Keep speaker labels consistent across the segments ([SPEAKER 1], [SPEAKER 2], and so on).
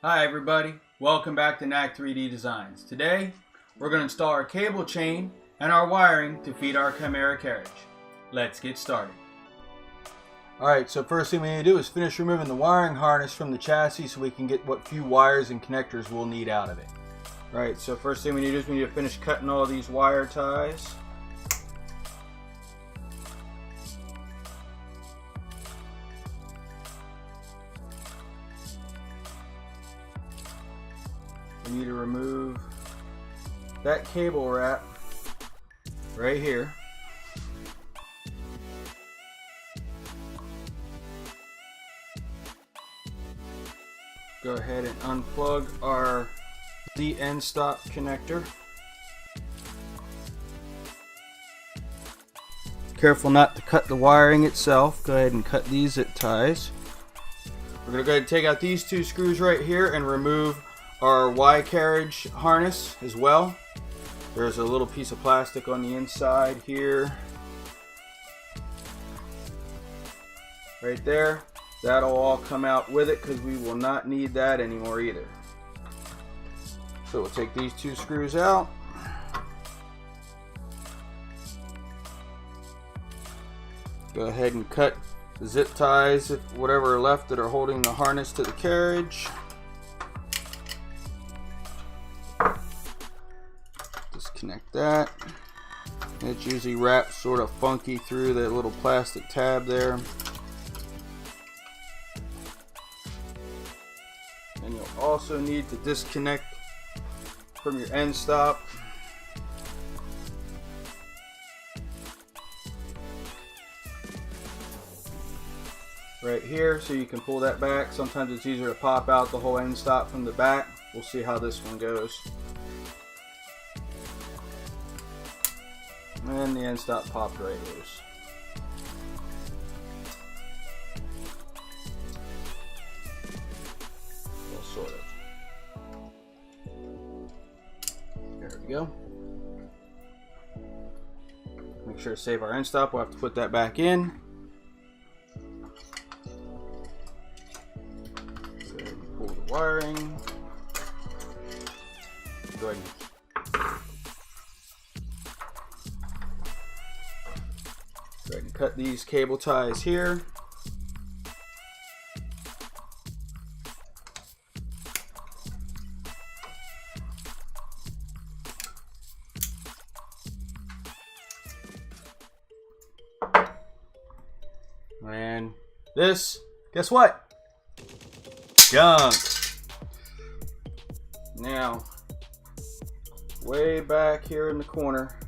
[SPEAKER 1] Hi everybody, welcome back to E3D Designs. Today we're going to install our cable chain and our wiring to feed our Chimera carriage. Let's get started. Alright, so first thing we need to do is finish removing the wiring harness from the chassis so we can get what few wires and connectors we'll need out of it. Alright, so first thing we need to do is we need to finish cutting all these wire ties. We need to remove that cable wrap right here. Go ahead and unplug our Z end stop connector. Careful not to cut the wiring itself. Go ahead and cut these zip ties. We're going to go ahead and take out these two screws right here and remove our Y carriage harness as well. There's a little piece of plastic on the inside here. Right there. That'll all come out with it because we will not need that anymore either. So we'll take these two screws out. Go ahead and cut the zip ties, whatever are left that are holding the harness to the carriage. Disconnect that. It's usually wrapped sort of funky through that little plastic tab there. And you'll also need to disconnect from your end stop. Right here, so you can pull that back. Sometimes it's easier to pop out the whole end stop from the back. We'll see how this one goes. And the end stop popped right loose. Well, sort of. There we go. Make sure to save our end stop. We'll have to put that back in. Go ahead and pull the wiring. Go ahead and cut these cable ties here. And this, guess what? Junk. Now, way back here in the corner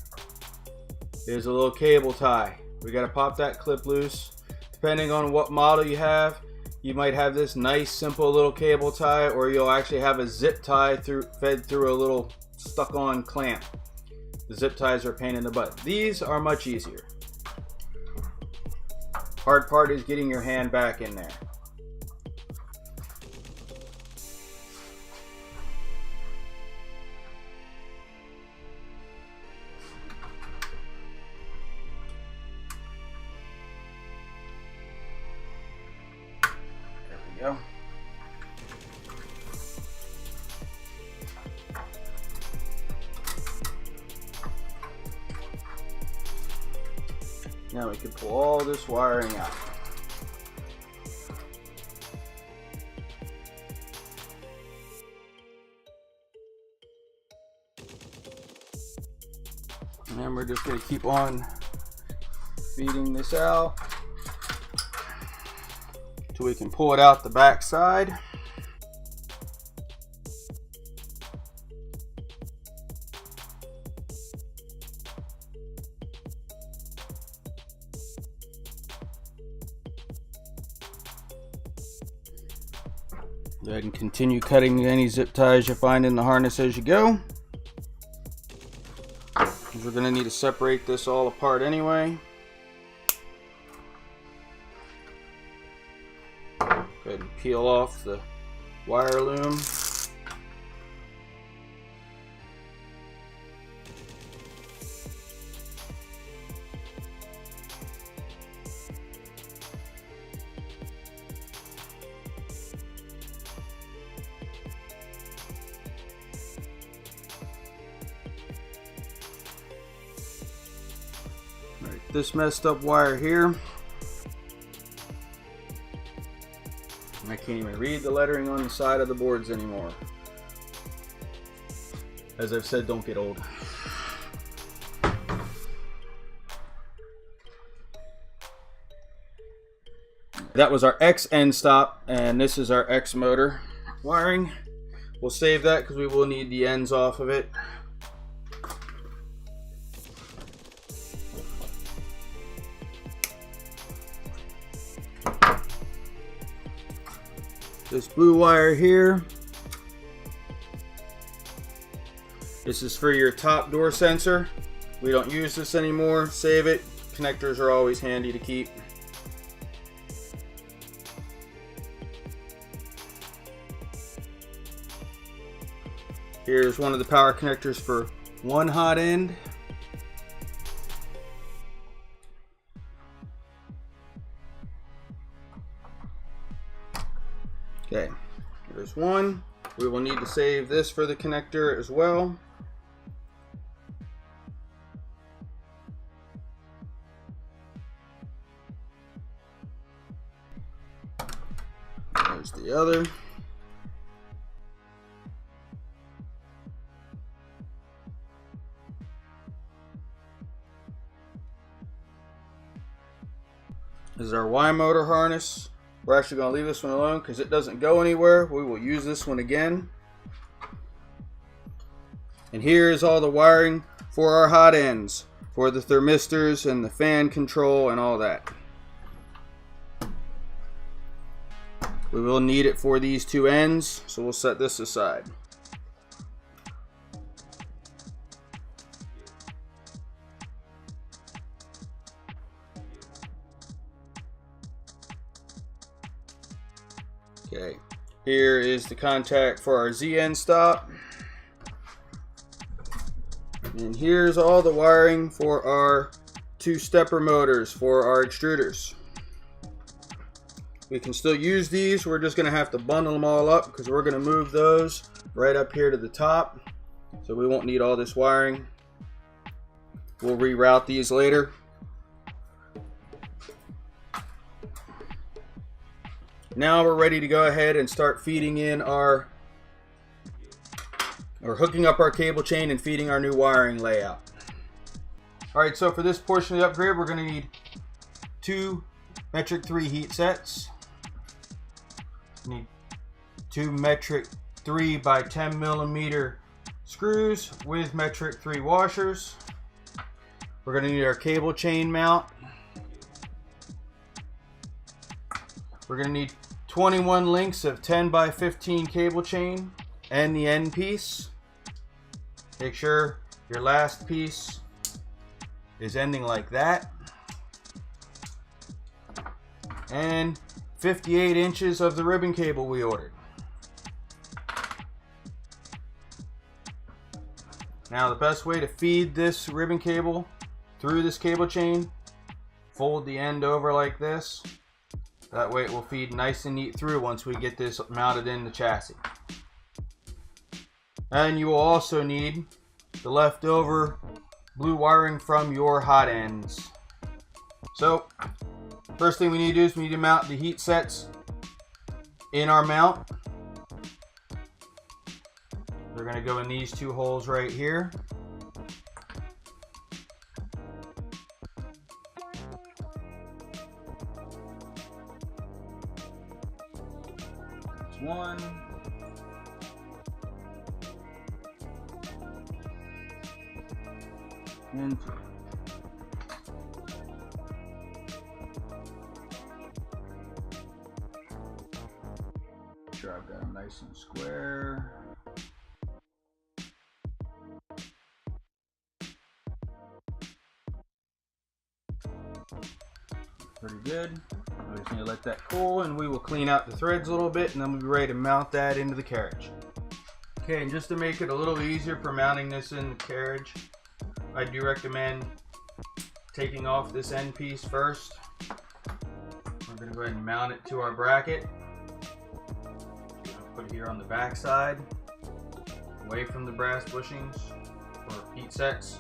[SPEAKER 1] is a little cable tie. We got to pop that clip loose. Depending on what model you have, you might have this nice simple little cable tie, or you'll actually have a zip tie fed through a little stuck on clamp. The zip ties are a pain in the butt. These are much easier. Hard part is getting your hand back in there. Go. Now we can pull all this wiring out. And then we're just going to keep on feeding this out till we can pull it out the back side. Go ahead and continue cutting any zip ties you find in the harness as you go. We're going to need to separate this all apart anyway. Go ahead and peel off the wire loom. this messed up wire here. I can't even read the lettering on the side of the boards anymore. As I've said, don't get old. That was our X end stop, and this is our X motor wiring. We'll save that because we will need the ends off of it. This blue wire here, this is for your top door sensor. We don't use this anymore. Save it. Connectors are always handy to keep. Here's one of the power connectors for one hot end. Okay, here's one. We will need to save this for the connector as well. There's the other. This is our Y motor harness. We're actually going to leave this one alone because it doesn't go anywhere. We will use this one again. And here is all the wiring for our hot ends, for the thermistors and the fan control and all that. We will need it for these two ends, so we'll set this aside. Okay, here is the contact for our Z end stop. And here's all the wiring for our two stepper motors for our extruders. We can still use these. We're just going to have to bundle them all up because we're going to move those right up here to the top. So we won't need all this wiring. We'll reroute these later. Now we're ready to go ahead and start feeding in or hooking up our cable chain and feeding our new wiring layout. Alright, so for this portion of the upgrade, we're going to need 2 metric 3 heat sets. We need 2 metric 3 by 10 millimeter screws with metric 3 washers. We're going to need our cable chain mount. We're going to need 21 links of 10 by 15 cable chain and the end piece. Make sure your last piece is ending like that. And 58 inches of the ribbon cable we ordered. Now the best way to feed this ribbon cable through this cable chain, fold the end over like this. That way it will feed nice and neat through once we get this mounted in the chassis. And you will also need the leftover blue wiring from your hot ends. So, first thing we need to do is we need to mount the heat sets in our mount. They're going to go in these 2 holes right here. One. And 2. Make sure I've got them nice and square. Pretty good. We just need to let that cool, and we will clean out the threads a little bit, and then we'll be ready to mount that into the carriage. Okay, and just to make it a little easier for mounting this in the carriage, I do recommend taking off this end piece first. We're going to go ahead and mount it to our bracket. Put it here on the back side, away from the brass bushings or heat sets.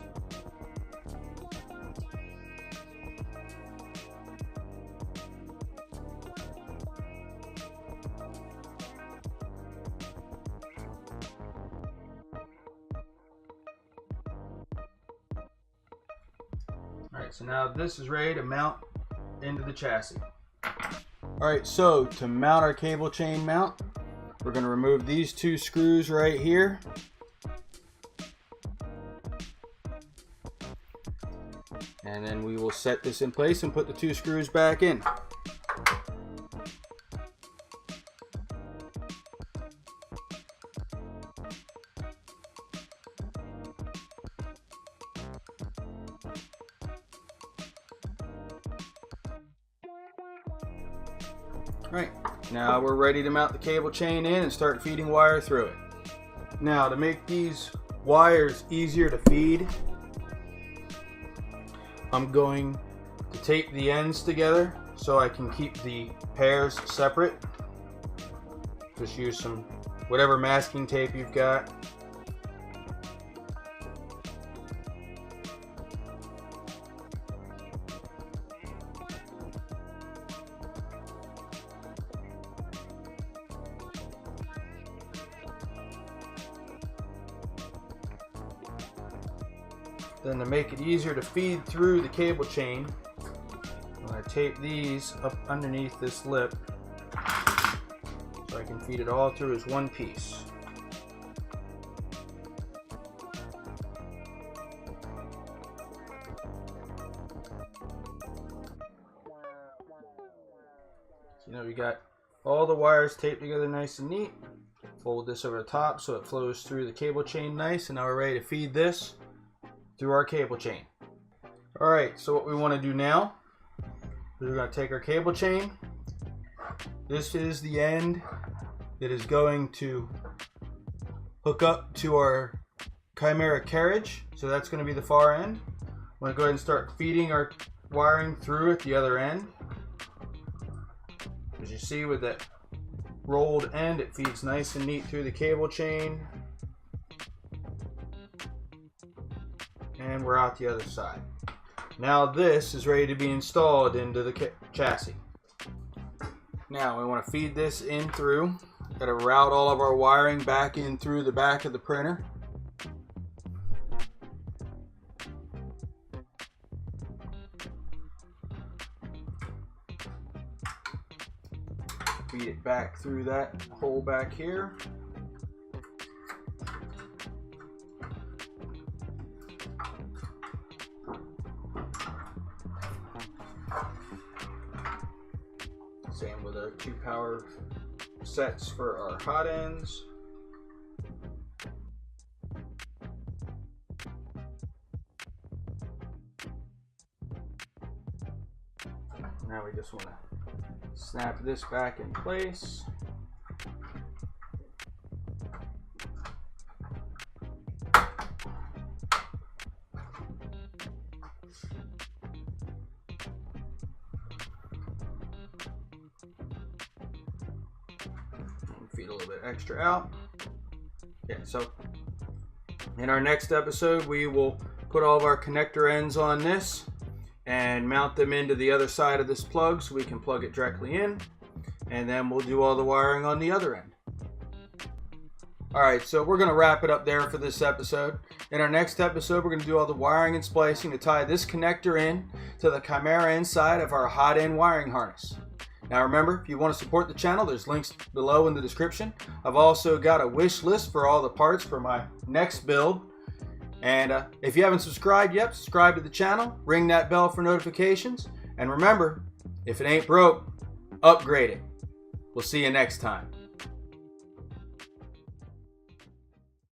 [SPEAKER 1] Alright, so now this is ready to mount into the chassis. Alright, so to mount our cable chain mount, we're going to remove these two screws right here. And then we will set this in place and put the two screws back in. Alright, now we're ready to mount the cable chain in and start feeding wire through it. Now to make these wires easier to feed, I'm going to tape the ends together so I can keep the pairs separate. Just use some whatever masking tape you've got. Then to make it easier to feed through the cable chain, I'm going to tape these up underneath this lip so I can feed it all through as one piece. So, we got all the wires taped together nice and neat. Fold this over the top so it flows through the cable chain nice, and now we're ready to feed this through our cable chain. Alright, so what we want to do now is we're going to take our cable chain. This is the end that is going to hook up to our Chimera carriage, so that's going to be the far end. I'm going to go ahead and start feeding our wiring through at the other end. As you see with that rolled end, it feeds nice and neat through the cable chain. And we're out the other side. Now this is ready to be installed into the chassis. Now we want to feed this in through. Got to route all of our wiring back in through the back of the printer. Feed it back through that hole back here. Same with our 2 power sets for our hot ends. Now we just want to snap this back in place. Feed a little bit extra out. Yeah, so in our next episode we will put all of our connector ends on this and mount them into the other side of this plug so we can plug it directly in, and then we'll do all the wiring on the other end. Alright, so we're going to wrap it up there for this episode. In our next episode we're going to do all the wiring and splicing to tie this connector in to the Chimera inside of our hot end wiring harness. Now remember, if you want to support the channel, there's links below in the description. I've also got a wish list for all the parts for my next build. And if you haven't subscribed yet, subscribe to the channel, ring that bell for notifications. And remember, if it ain't broke, upgrade it. We'll see you next time.